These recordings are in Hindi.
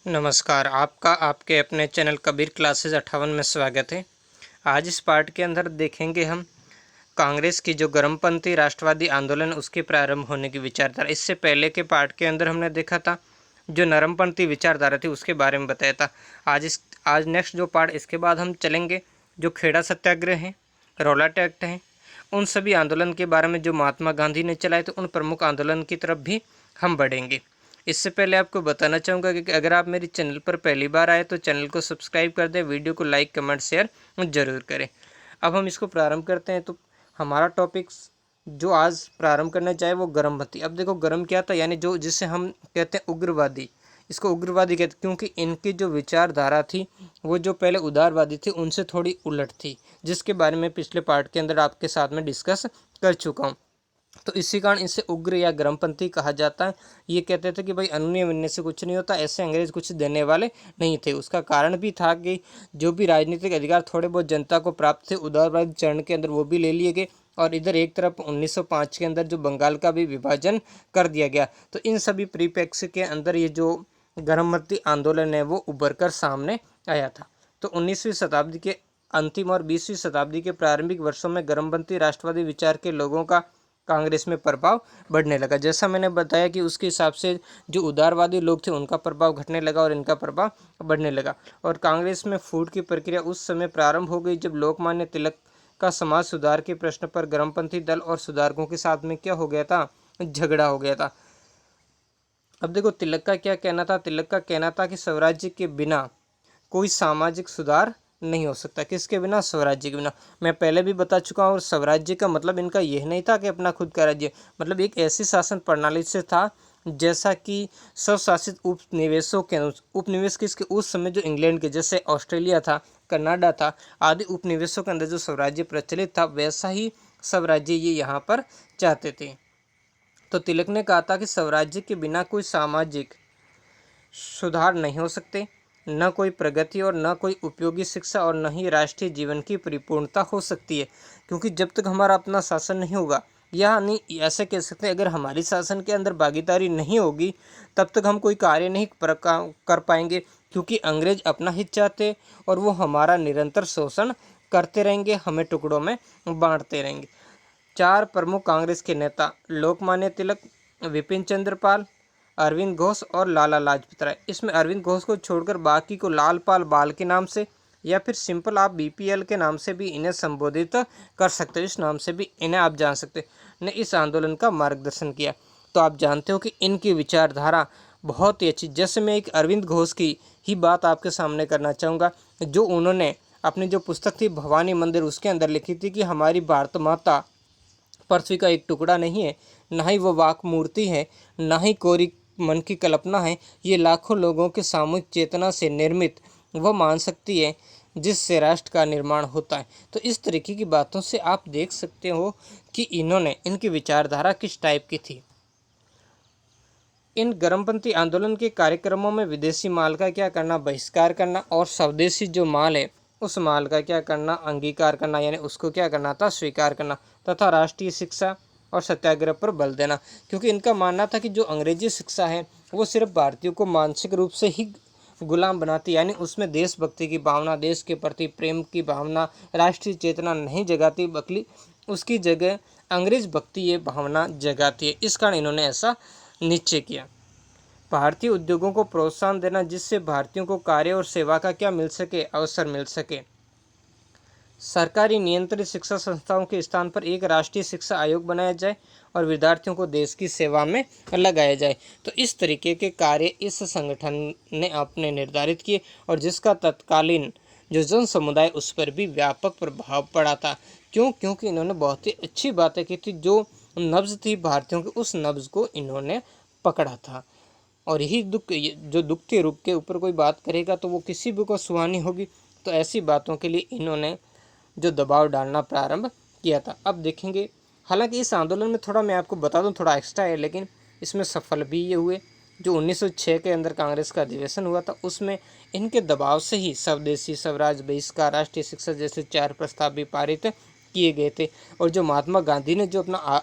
नमस्कार, आपका आपके अपने चैनल कबीर क्लासेस 58 में स्वागत है। आज इस पार्ट के अंदर देखेंगे हम कांग्रेस की जो गर्मपंथी राष्ट्रवादी आंदोलन उसके प्रारंभ होने की विचारधारा। इससे पहले के पार्ट के अंदर हमने देखा था जो नरमपंथी विचारधारा थी उसके बारे में बताया था। आज नेक्स्ट जो पार्ट इसके बाद हम चलेंगे जो खेड़ा सत्याग्रह है, रौलाट एक्ट है, उन सभी आंदोलन के बारे में जो महात्मा गांधी ने चलाए तो उन प्रमुख आंदोलन की तरफ भी हम बढ़ेंगे। इससे पहले आपको बताना चाहूँगा कि अगर आप मेरे चैनल पर पहली बार आए तो चैनल को सब्सक्राइब कर दें, वीडियो को लाइक कमेंट शेयर ज़रूर करें। अब हम इसको प्रारंभ करते हैं। तो हमारा टॉपिक जो आज प्रारंभ करना चाहे वो गर्मपंथी। अब देखो गर्म क्या था, यानी जो जिसे हम कहते हैं उग्रवादी, इसको उग्रवादी कहते क्योंकि इनकी जो विचारधारा थी वो जो पहले उदारवादी थी उनसे थोड़ी उलट थी, जिसके बारे में पिछले पार्ट के अंदर आपके साथ में डिस्कस कर चुका हूँ। तो इसी कारण इसे उग्र या गर्मपंथी कहा जाता है। ये कहते थे कि भाई अनुनय विनय से कुछ नहीं होता, ऐसे अंग्रेज कुछ देने वाले नहीं थे। उसका कारण भी था कि जो भी राजनीतिक अधिकार थोड़े बहुत जनता को प्राप्त थे उदारवादी चरण के अंदर वो भी ले लिए गए, और इधर एक तरफ 1905 के अंदर जो बंगाल का भी विभाजन कर दिया गया। तो इन सभी परिप्रेक्ष्य के अंदर ये जो गर्मपंथी आंदोलन है वो उभर कर सामने आया था। तो 19वीं शताब्दी के अंतिम और 20वीं शताब्दी के प्रारंभिक वर्षों में गर्मपंथी राष्ट्रवादी विचार के लोगों का कांग्रेस में प्रभाव बढ़ने लगा। जैसा मैंने बताया कि उसके हिसाब से जो उदारवादी लोग थे उनका प्रभाव घटने लगा और इनका प्रभाव बढ़ने लगा। और कांग्रेस में फूट की प्रक्रिया उस समय प्रारंभ हो गई जब लोकमान्य तिलक का समाज सुधार के प्रश्न पर गर्मपंथी दल और सुधारकों के साथ में क्या हो गया था, झगड़ा हो गया था। अब देखो तिलक का क्या कहना था। तिलक का कहना था कि स्वराज्य के बिना कोई सामाजिक सुधार नहीं हो सकता। किसके बिना? स्वराज्य के बिना। मैं पहले भी बता चुका हूँ। और स्वराज्य का मतलब इनका यह नहीं था कि अपना खुद का राज्य, मतलब एक ऐसी शासन प्रणाली से था जैसा कि स्वशासित उपनिवेशों के उपनिवेश किसके उस समय जो इंग्लैंड के, जैसे ऑस्ट्रेलिया था, कनाडा था, आदि उपनिवेशों के अंदर जो स्वराज्य प्रचलित था वैसा ही स्वराज्य ये यहाँ पर चाहते थे। तो तिलक ने कहा था कि स्वराज्य के बिना कोई सामाजिक सुधार नहीं हो सकते, न कोई प्रगति और न कोई उपयोगी शिक्षा और न ही राष्ट्रीय जीवन की परिपूर्णता हो सकती है। क्योंकि जब तक हमारा अपना शासन नहीं होगा, या नहीं ऐसे कह सकते हैं, अगर हमारी शासन के अंदर भागीदारी नहीं होगी तब तक हम कोई कार्य नहीं कर पाएंगे। क्योंकि अंग्रेज अपना हित चाहते और वो हमारा निरंतर शोषण करते रहेंगे, हमें टुकड़ों में बांटते रहेंगे। चार प्रमुख कांग्रेस के नेता लोकमान्य तिलक, विपिन चंद्र पाल, अरविंद घोष और लाला लाजपत राय। इसमें अरविंद घोष को छोड़कर बाकी को लाल पाल बाल के नाम से या फिर सिंपल आप बीपीएल के नाम से भी इन्हें संबोधित कर सकते हो, इस नाम से भी इन्हें आप जान सकते ने इस आंदोलन का मार्गदर्शन किया। तो आप जानते हो कि इनकी विचारधारा बहुत ही अच्छी। जैसे मैं एक अरविंद घोष की ही बात आपके सामने करना चाहूँगा, जो उन्होंने अपनी जो पुस्तक थी भवानी मंदिर उसके अंदर लिखी थी कि हमारी भारत माता पृथ्वी का एक टुकड़ा नहीं है, ना ही वो वाक मूर्ति है, ना ही कोरी मन की कल्पना है। ये लाखों लोगों के सामूहिक चेतना से निर्मित वह मान सकती है जिससे राष्ट्र का निर्माण होता है। तो इस तरीके की बातों से आप देख सकते हो कि इन्होंने इनकी विचारधारा किस टाइप की थी। इन गर्मपंथी आंदोलन के कार्यक्रमों में विदेशी माल का क्या करना, बहिष्कार करना, और स्वदेशी जो माल है उस माल का क्या करना, अंगीकार करना, यानी उसको क्या करना था, स्वीकार करना, तथा राष्ट्रीय शिक्षा और सत्याग्रह पर बल देना। क्योंकि इनका मानना था कि जो अंग्रेजी शिक्षा है वो सिर्फ भारतीयों को मानसिक रूप से ही गुलाम बनाती, यानी उसमें देशभक्ति की भावना, देश के प्रति प्रेम की भावना, राष्ट्रीय चेतना नहीं जगाती, बल्कि उसकी जगह अंग्रेज भक्ति ये भावना जगाती है। इस कारण इन्होंने ऐसा निश्चय किया। भारतीय उद्योगों को प्रोत्साहन देना जिससे भारतीयों को कार्य और सेवा का क्या मिल सके, अवसर मिल सके। सरकारी नियंत्रित शिक्षा संस्थाओं के स्थान पर एक राष्ट्रीय शिक्षा आयोग बनाया जाए और विद्यार्थियों को देश की सेवा में लगाया जाए। तो इस तरीके के कार्य इस संगठन ने अपने निर्धारित किए और जिसका तत्कालीन जो जन समुदाय उस पर भी व्यापक प्रभाव पड़ा था। क्यों? क्योंकि इन्होंने बहुत ही अच्छी बातें की थी। जो नब्ज थी भारतीयों की, उस नब्ज को इन्होंने पकड़ा था। और यही जो दुखते रूप के ऊपर कोई बात करेगा तो वो किसी भी को सुहानी होगी। तो ऐसी बातों के लिए इन्होंने जो दबाव डालना प्रारंभ किया था। अब देखेंगे, हालांकि इस आंदोलन में थोड़ा मैं आपको बता दूं थोड़ा एक्स्ट्रा है, लेकिन इसमें सफल भी ये हुए। जो 1906 के अंदर कांग्रेस का अधिवेशन हुआ था उसमें इनके दबाव से ही स्वदेशी, स्वराज, बहिष्कार, राष्ट्रीय शिक्षा जैसे 4 प्रस्ताव भी पारित किए गए थे। और जो महात्मा गांधी ने जो अपना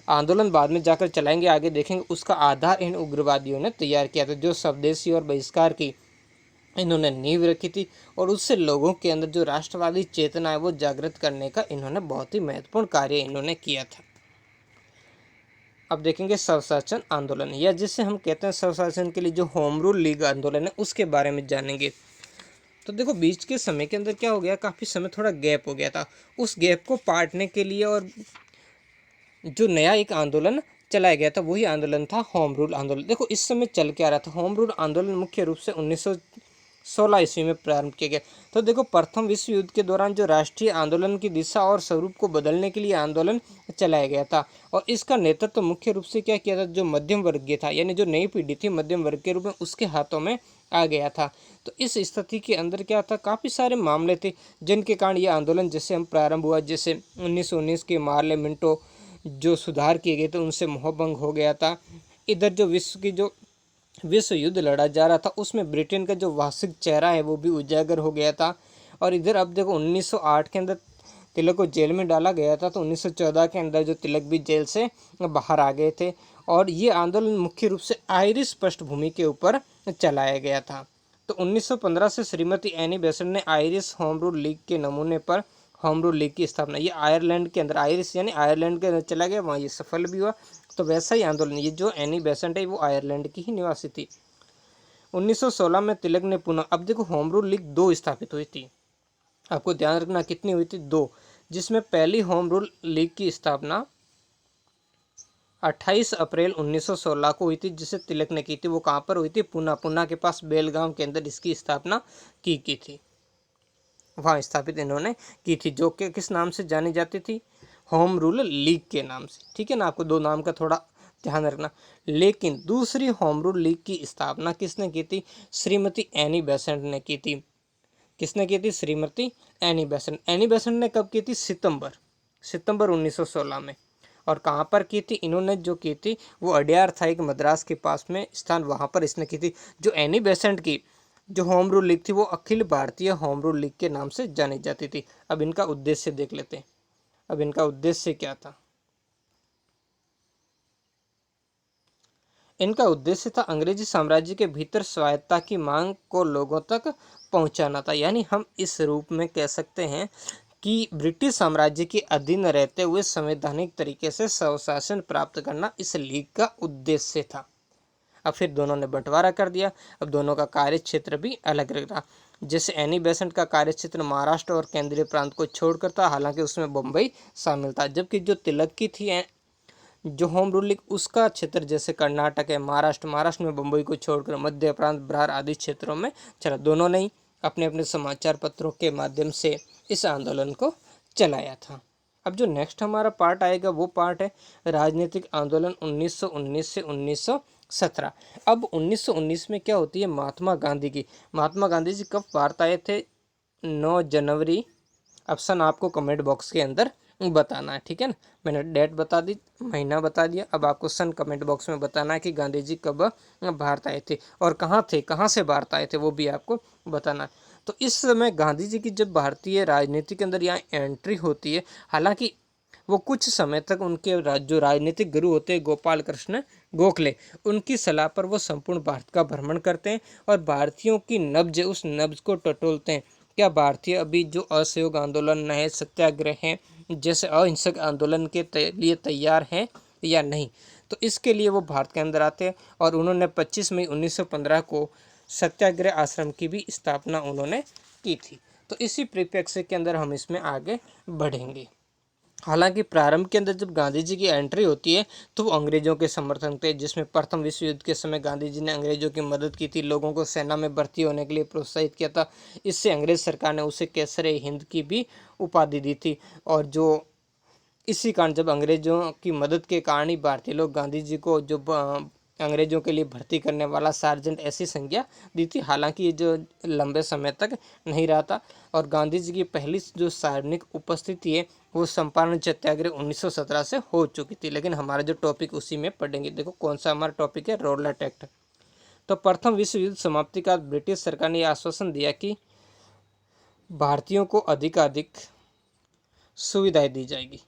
आंदोलन बाद में जाकर चलाएंगे, आगे देखेंगे, उसका आधार इन उग्रवादियों ने तैयार किया था। जो स्वदेशी और बहिष्कार की इन्होंने नींव रखी थी और उससे लोगों के अंदर जो राष्ट्रवादी चेतना है वो जागृत करने का इन्होंने बहुत ही महत्वपूर्ण कार्य इन्होंने किया था। अब देखेंगे स्वशासन आंदोलन, या जिसे हम कहते हैं स्वशासन के लिए जो होम रूल लीग आंदोलन है उसके बारे में जानेंगे। तो देखो बीच के समय के अंदर क्या हो गया, काफ़ी समय थोड़ा गैप हो गया था। उस गैप को पाटने के लिए और जो नया एक आंदोलन चलाया गया था वही आंदोलन था होम रूल आंदोलन। देखो इस समय चल के आ रहा था होम रूल आंदोलन, मुख्य रूप से 1916 ईस्वी में प्रारंभ किया गया। तो देखो प्रथम विश्व युद्ध के दौरान जो राष्ट्रीय आंदोलन की दिशा और स्वरूप को बदलने के लिए आंदोलन चलाया गया था और इसका नेतृत्व मुख्य रूप से क्या किया था, जो मध्यम वर्गीय था, यानी जो नई पीढ़ी थी मध्यम वर्ग के रूप में उसके हाथों में आ गया था। तो इस स्थिति के अंदर क्या था, काफ़ी सारे मामले थे जिनके कारण ये आंदोलन जैसे हम प्रारंभ हुआ, जैसे 1919 के मार्ले मिंटो जो सुधार किए गए थे उनसे मोहभंग हो गया था। इधर जो विश्व युद्ध लड़ा जा रहा था उसमें ब्रिटेन का जो वास्तविक चेहरा है वो भी उजागर हो गया था। और इधर अब देखो 1908 के अंदर तिलक को जेल में डाला गया था, तो 1914 के अंदर जो तिलक भी जेल से बाहर आ गए थे। और ये आंदोलन मुख्य रूप से आयरिश पृष्ठभूमि के ऊपर चलाया गया था। तो 1915 से श्रीमती एनी बेसेंट ने आयरिश होम रूल लीग के नमूने पर होम रूल लीग की स्थापना, ये आयरलैंड के अंदर, आयरिश यानी आयरलैंड के अंदर चला गया, वहाँ ये सफल भी हुआ। तो वैसा ही आंदोलन, ये जो एनी बेसेंट है वो आयरलैंड की ही निवासी थी। 1916 में तिलक ने पुनः, अब देखो होम रूल लीग 2 स्थापित हुई थी, आपको ध्यान रखना कितनी हुई थी, 2, जिसमें पहली होम रूल लीग की स्थापना 28 अप्रैल 1916 को हुई थी, जिसे तिलक ने की थी। वो कहाँ पर हुई थी, पूना के पास बेलगांव के अंदर इसकी स्थापना की थी, वहाँ स्थापित इन्होंने की थी, जो कि किस नाम से जानी जाती थी, होम रूल लीग के नाम से। ठीक है ना, आपको 2 नाम का थोड़ा ध्यान रखना। लेकिन दूसरी होम रूल लीग की स्थापना किसने की थी, श्रीमती एनी बेसेंट ने की थी। किसने की थी, Shrimati Annie Besant. Annie Besant ने कब की थी, सितंबर 1916 में। और कहाँ पर की थी इन्होंने, जो की थी वो अड्यार था एक मद्रास के पास में स्थान, वहाँ पर इसने की थी। जो एनी बेसेंट की जो होम रूल लीग थी वो Akhil Bharatiya home rule league के नाम से जानी जाती थी। अब इनका उद्देश्य देख लेते हैं, अब इनका उद्देश्य क्या था। इनका उद्देश्य था अंग्रेजी साम्राज्य के भीतर स्वायत्तता की मांग को लोगों तक पहुंचाना था। यानी हम इस रूप में कह सकते हैं कि ब्रिटिश साम्राज्य के अधीन रहते हुए संवैधानिक तरीके से स्वशासन प्राप्त करना इस लीग का उद्देश्य था। अब फिर दोनों ने बंटवारा कर दिया, अब दोनों का कार्य क्षेत्र भी अलग अलग रहा। जैसे एनी बेसेंट का कार्य क्षेत्र महाराष्ट्र और केंद्रीय प्रांत को छोड़कर था, हालांकि उसमें बम्बई शामिल था। जबकि जो तिलक की थी जो होम रूल लीग, उसका क्षेत्र जैसे कर्नाटक है, महाराष्ट्र में बम्बई को छोड़कर मध्य प्रांत, बिहार आदि क्षेत्रों में चला। दोनों ने अपने अपने समाचार पत्रों के माध्यम से इस आंदोलन को चलाया था। अब जो नेक्स्ट हमारा पार्ट आएगा वो पार्ट है राजनीतिक आंदोलन 1919 से 1917। अब 1919 में क्या होती है, महात्मा गांधी जी कब भारत आए थे, 9 जनवरी। ऑप्शन आपको कमेंट बॉक्स के अंदर बताना है, ठीक है ना। मैंने डेट बता दी, महीना बता दिया, अब आपको सन कमेंट बॉक्स में बताना है कि गांधी जी कब भारत आए थे और कहाँ से भारत आए थे, वो भी आपको बताना है। तो इस समय गांधी जी की जब भारतीय राजनीति के अंदर यहाँ एंट्री होती है, हालांकि वो कुछ समय तक उनके जो राजनीतिक गुरु होते हैं गोपाल कृष्ण गोखले, उनकी सलाह पर वो संपूर्ण भारत का भ्रमण करते हैं और भारतीयों की नब्ज, उस नब्ज को टटोलते हैं। क्या भारतीय अभी जो असहयोग आंदोलन है, सत्याग्रह हैं, जैसे अहिंसक आंदोलन के लिए तैयार हैं या नहीं। तो इसके लिए वो भारत के अंदर आते हैं और उन्होंने 25 मई 1915 को सत्याग्रह आश्रम की भी स्थापना उन्होंने की थी। तो इसी परिप्रेक्ष्य के अंदर हम इसमें आगे बढ़ेंगे। हालांकि प्रारंभ के अंदर जब गांधी जी की एंट्री होती है तो वो अंग्रेजों के समर्थन थे, जिसमें प्रथम विश्व युद्ध के समय गांधी जी ने अंग्रेजों की मदद की थी, लोगों को सेना में भर्ती होने के लिए प्रोत्साहित किया था। इससे अंग्रेज सरकार ने उसे केसरे हिंद की भी उपाधि दी थी। और जो इसी कारण जब अंग्रेजों की मदद के कारण ही भारतीय लोग गांधी जी को जो अंग्रेजों के लिए भर्ती करने वाला सार्जेंट ऐसी संज्ञा दी थी। हालांकि ये जो लंबे समय तक नहीं रहा था। और गांधी जी की पहली जो सार्वजनिक उपस्थिति है वो चंपारण सत्याग्रह 1917 से हो चुकी थी। लेकिन हमारा जो टॉपिक उसी में पढ़ेंगे। देखो कौन सा हमारा टॉपिक है, रौलट एक्ट। तो प्रथम विश्व युद्ध समाप्ति का ब्रिटिश सरकार ने यह आश्वासन दिया कि भारतीयों को अधिकाधिक सुविधाएं दी जाएगी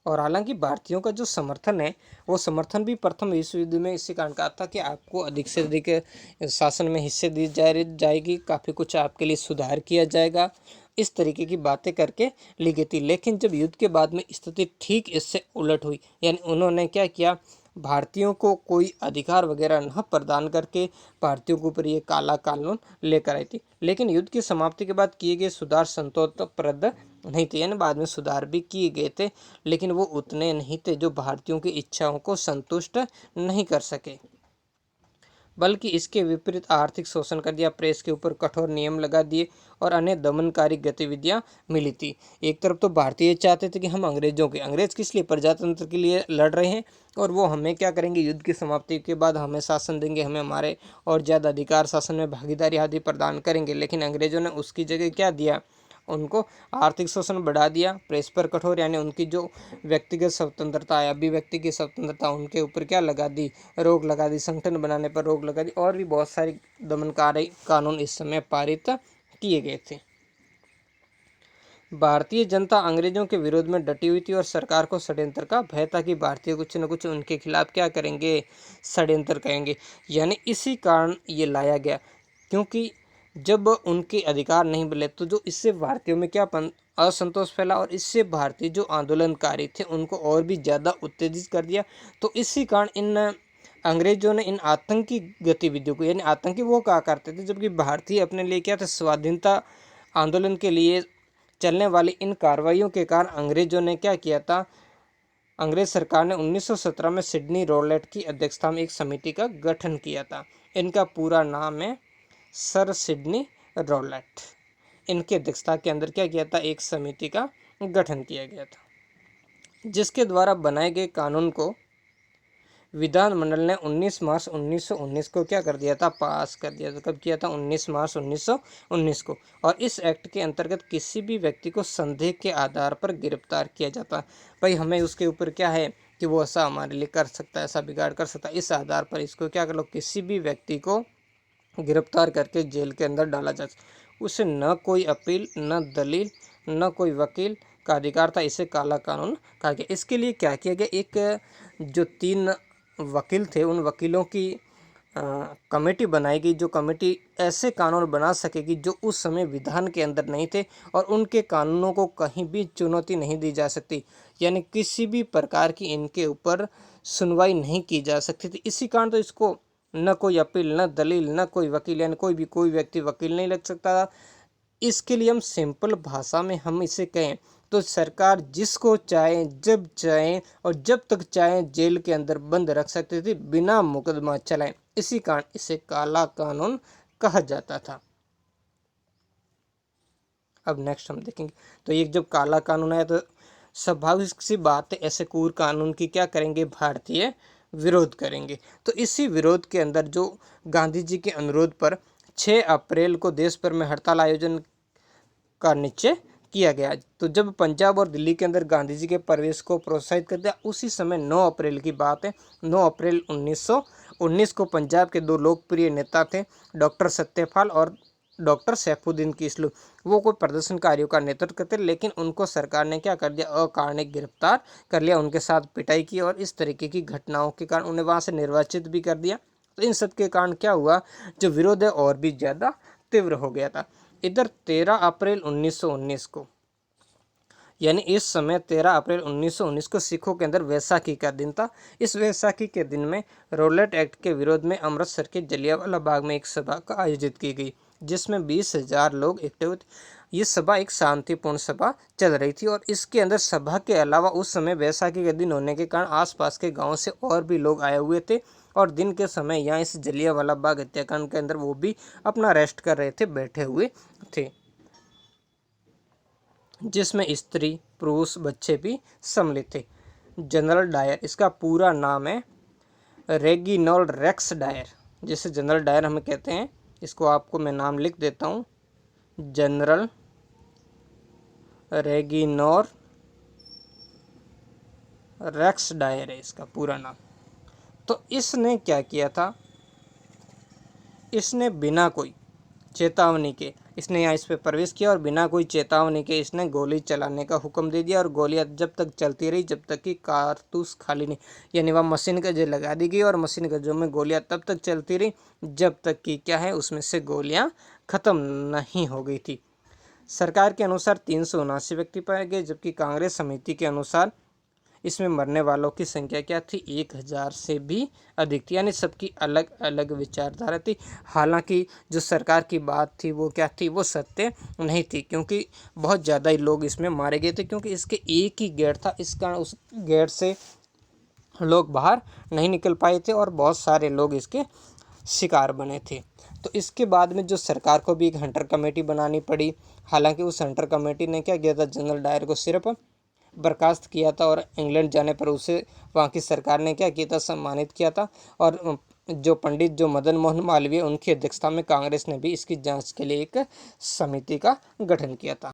और हालांकि भारतीयों का जो समर्थन है वो समर्थन भी प्रथम विश्व युद्ध में इसी कारण कहा था कि आपको अधिक से अधिक शासन में हिस्से दी जाएगी, काफ़ी कुछ आपके लिए सुधार किया जाएगा, इस तरीके की बातें करके ली गई थी। लेकिन जब युद्ध के बाद में स्थिति ठीक इससे उलट हुई, यानी उन्होंने क्या किया, भारतीयों को कोई अधिकार वगैरह न प्रदान करके भारतीयों के ऊपर ये काला कानून लेकर आई थी। लेकिन युद्ध की समाप्ति के बाद किए गए सुधार संतोषप्रद नहीं थे, यानी बाद में सुधार भी किए गए थे, लेकिन वो उतने नहीं थे जो भारतीयों की इच्छाओं को संतुष्ट नहीं कर सके, बल्कि इसके विपरीत आर्थिक शोषण कर दिया, प्रेस के ऊपर कठोर नियम लगा दिए और अन्य दमनकारी गतिविधियां मिली थी। एक तरफ तो भारतीय चाहते थे कि हम अंग्रेज किस लिए, प्रजातंत्र के लिए लड़ रहे हैं और वो हमें क्या करेंगे, युद्ध की समाप्ति के बाद हमें शासन देंगे, हमें हमारे और ज़्यादा अधिकार, शासन में भागीदारी आदि प्रदान करेंगे। लेकिन अंग्रेजों ने उसकी जगह क्या दिया, उनको आर्थिक शोषण बढ़ा दिया, प्रेस पर कठोर, यानी उनकी जो व्यक्तिगत स्वतंत्रता है, अभिव्यक्ति की स्वतंत्रता, उनके ऊपर क्या लगा दी, रोक लगा दी, संगठन बनाने पर रोक लगा दी, और भी बहुत सारे दमनकारी कानून इस समय पारित किए गए थे। भारतीय जनता अंग्रेजों के विरोध में डटी हुई थी और सरकार को षड्यंत्र का भय था कि भारतीय कुछ न कुछ उनके खिलाफ क्या करेंगे, षड्यंत्र करेंगे। यानी इसी कारण ये लाया गया, क्योंकि जब उनके अधिकार नहीं मिले तो जो इससे भारतीयों में क्या असंतोष फैला और इससे भारतीय जो आंदोलनकारी थे उनको और भी ज़्यादा उत्तेजित कर दिया। तो इसी कारण इन अंग्रेजों ने इन आतंकी गतिविधियों को, यानी आतंकी वो क्या करते थे, जबकि भारतीय अपने लिए क्या थे, स्वाधीनता आंदोलन के लिए चलने वाली इन कार्रवाइयों के कारण अंग्रेजों ने क्या किया था, अंग्रेज सरकार ने 1917 में सिडनी रॉलेट की अध्यक्षता में एक समिति का गठन किया था। इनका पूरा नाम है सर सिडनी रॉलेट। इनकी अध्यक्षता के अंदर क्या किया था, एक समिति का गठन किया गया था, जिसके द्वारा बनाए गए कानून को विधानमंडल ने 19 मार्च 1919 को क्या कर दिया था, पास कर दिया था। कब किया था, 19 मार्च 1919 को। और इस एक्ट के अंतर्गत किसी भी व्यक्ति को संदेह के आधार पर गिरफ्तार किया जाता। भाई हमें उसके ऊपर क्या है कि वो ऐसा हमारे लिए कर सकता है, ऐसा बिगाड़ कर सकता है, इस आधार पर इसको क्या कर लो, किसी भी व्यक्ति को गिरफ्तार करके जेल के अंदर डाला जा सकता। उसे न कोई अपील, न दलील, न कोई वकील का अधिकार था। इसे काला कानून कहा गया। इसके लिए क्या किया गया, एक जो 3 वकील थे उन वकीलों की कमेटी बनाई गई, जो कमेटी ऐसे कानून बना सकेगी जो उस समय विधान के अंदर नहीं थे और उनके कानूनों को कहीं भी चुनौती नहीं दी जा सकती, यानी किसी भी प्रकार की इनके ऊपर सुनवाई नहीं की जा सकती थी। इसी कारण तो इसको न कोई अपील, न दलील, न कोई वकील, यानी कोई व्यक्ति वकील नहीं लग सकता था। इसके लिए हम सिंपल भाषा में हम इसे कहें तो सरकार जिसको चाहे, जब चाहे और जब तक चाहे जेल के अंदर बंद रख सकती थी बिना मुकदमा चलाए। इसी कारण इसे काला कानून कहा जाता था। अब नेक्स्ट हम देखेंगे, तो ये जब काला कानून आया तो स्वाभाविक सी बात है, ऐसे क्रूर कानून की क्या करेंगे, भारतीय विरोध करेंगे। तो इसी विरोध के अंदर जो गांधी जी के अनुरोध पर 6 अप्रैल को देश भर में हड़ताल आयोजन का निश्चय किया गया। तो जब पंजाब और दिल्ली के अंदर गांधी जी के प्रवेश को प्रोत्साहित कर दिया, उसी समय 9 अप्रैल की बात है, 9 अप्रैल 1919 को पंजाब के 2 लोकप्रिय नेता थे, डॉक्टर सत्यपाल और डॉक्टर सैफुद्दीन किसलू। वो कोई प्रदर्शनकारियों का नेतृत्व करते, लेकिन उनको सरकार ने क्या कर दिया, अकारणिक गिरफ्तार कर लिया, उनके साथ पिटाई की और इस तरीके की घटनाओं के कारण उन्हें वहाँ से निर्वाचित भी कर दिया। तो इन सब के कारण क्या हुआ, जो विरोध है और भी ज़्यादा तीव्र हो गया था। इधर 13 अप्रैल 1919 को, यानी इस समय 13 अप्रैल 1919 को सिखों के अंदर वैसाखी का दिन था। इस वैसाखी के दिन में रॉलेट एक्ट के विरोध में अमृतसर के जलियांवाला बाग में एक सभा का आयोजित की गई, जिसमें 20,000 लोग इकट्ठे हुए थे। ये सभा एक शांतिपूर्ण सभा चल रही थी और इसके अंदर सभा के अलावा उस समय वैसाखी के दिन होने के कारण आसपास के गाँव से और भी लोग आए हुए थे और दिन के समय यहाँ इस जलियांवाला बाग हत्याकांड के अंदर वो भी अपना रेस्ट कर रहे थे, बैठे हुए थे, जिसमें स्त्री, पुरुष, बच्चे भी सम्मिलित थे। जनरल डायर, इसका पूरा नाम है रेगिनोल्ड रेक्स डायर, जिसे जनरल डायर हम कहते हैं। इसको आपको मैं नाम लिख देता हूँ, जनरल रेगिनोल्ड रेक्स डायर है इसका पूरा नाम। तो इसने क्या किया था, इसने बिना कोई चेतावनी के इसने यहाँ इस पर प्रवेश किया और बिना कोई चेतावनी के इसने गोली चलाने का हुक्म दे दिया और गोलियां जब तक चलती रही जब तक कि कारतूस खाली नहीं, यानी वह मशीन गज लगा दी गई और मशीन गजों में गोलियां तब तक चलती रही जब तक कि क्या है उसमें से गोलियां खत्म नहीं हो गई थी। सरकार के अनुसार 379 व्यक्ति पाए गए, जबकि कांग्रेस समिति के अनुसार इसमें मरने वालों की संख्या क्या थी, 1000 से भी अधिक थी। यानी सबकी अलग अलग विचारधारा थी। हालांकि जो सरकार की बात थी वो क्या थी, वो सत्य नहीं थी, क्योंकि बहुत ज़्यादा ही लोग इसमें मारे गए थे, क्योंकि इसके एक ही गेट था, इस कारण उस गेट से लोग बाहर नहीं निकल पाए थे और बहुत सारे लोग इसके शिकार बने थे। तो इसके बाद में जो सरकार को भी एक हंटर कमेटी बनानी पड़ी। हालांकि उस हंटर कमेटी ने क्या किया था, जनरल डायर को सिर्फ बर्खास्त किया था और इंग्लैंड जाने पर उसे वहाँ की सरकार ने क्या किया था, सम्मानित किया था। और जो पंडित जो मदन मोहन मालवीय उनकी अध्यक्षता में कांग्रेस ने भी इसकी जांच के लिए एक समिति का गठन किया था।